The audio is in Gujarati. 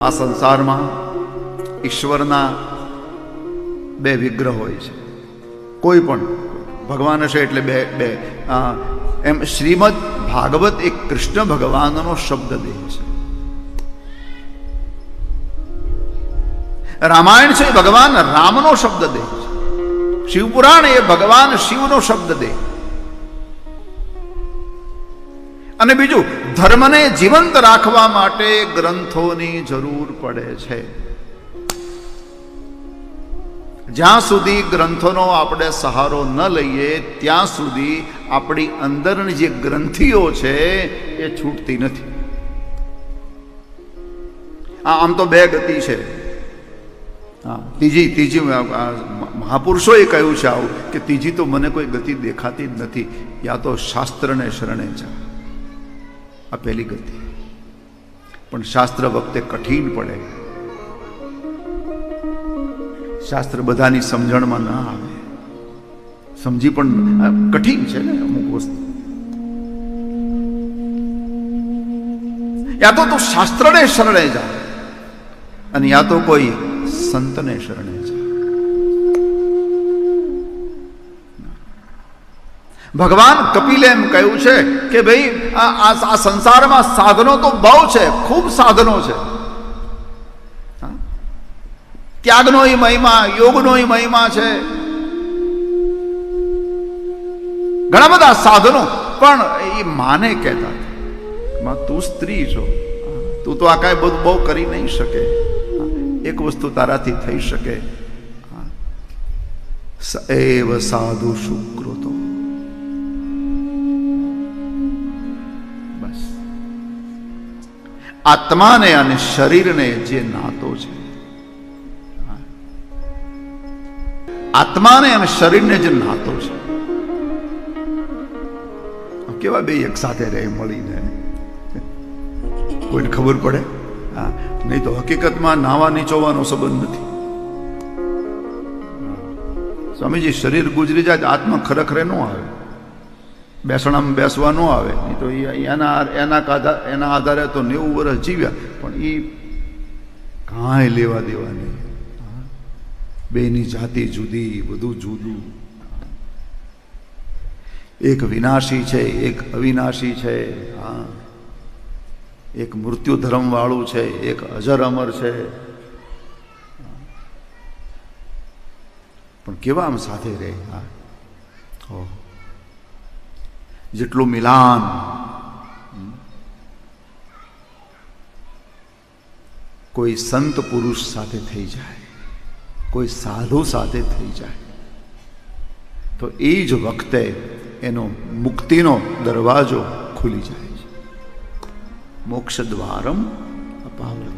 આ સંસારમાં ઈશ્વરના બે વિગ્રહ હોય છે. કોઈ પણ ભગવાન હશે એટલે બે એમ શ્રીમદ ભાગવત એક કૃષ્ણ ભગવાનનો શબ્દ દેહ છે. રામાયણ છે એ ભગવાન રામનો શબ્દ દેહ છે. શિવપુરાણ એ ભગવાન શિવનો શબ્દ દેહ. અને બીજું, ધર્મને જીવંત રાખવા માટે ગ્રંથોની જરૂર પડે છે. જ્યાં સુધી ગ્રંથોનો આપણે સહારો ન લઈએ ત્યાં સુધી આપણી અંદરની જે ગ્રંથિઓ છે એ છૂટતી નથી. આમ તો બે ગતિ છે. ત્રીજી મહાપુરુષોએ કહ્યું છે આવું કે ત્રીજી તો મને કોઈ ગતિ દેખાતી જ નથી. યા તો શાસ્ત્રને શરણે જા, આ પહેલી ગતિ. પણ શાસ્ત્ર વખતે કઠિન પડે. શાસ્ત્ર બધાની સમજણમાં ના આવે. સમજી પણ કઠિન છે ને અમુક વસ્તુ. યા તો તું શાસ્ત્રને શરણે જા અને યા તો કોઈ સંતને શરણે જા. ભગવાન કપિલે એમ કહ્યું છે કે ભાઈ આ સંસારમાં સાધનો તો બહુ છે, ખૂબ સાધનો છે. ત્યાગનો મહિમા, યોગનો મહિમા છે, ઘણા બધા સાધનો. પણ એ માને કહેતા હતા, તું સ્ત્રી છો, તું તો આ કાંઈ બધું બહુ કરી નહીં શકે. એક વસ્તુ તારાથી થઈ શકે, સએવ સાધુ સુકૃતો. બસ આત્માને અને શરીરને જે નાતો છે, આત્માને અને શરીરને જે નાતો છે, કેવા બે એક સાથે રહે મળીને, કોઈને ખબર પડે? હા, નહીં તો હકીકતમાં નાવા નીચોવાનો સંબંધ નથી. સ્વામીજી, શરીર ગુજરી જાય આત્મા ખરેખરે ન આવે, બેસણામાં બેસવા ન આવે. નહીં તો એના આધારે તો 90 વર્ષ જીવ્યા, પણ એ કાંઈ લેવા દેવા નહીં. બેની જાતિ જુદી, બધું જુદું. એક વિનાશી છે, એક અવિનાશી છે. હા, એક મૃત્યુ ધર્મ વાળું છે, એક અજર અમર છે. પણ કેવા આમ સાથે રહે. હા, જેટલું મિલાન કોઈ સંત પુરુષ સાથે થઈ જાય, કોઈ સાધુ સાથે થઈ જાય, તો એ જ વખતે એનો મુક્તિનો દરવાજો ખુલી જાય છે. મોક્ષ દ્વારમ અપાવૃતમ.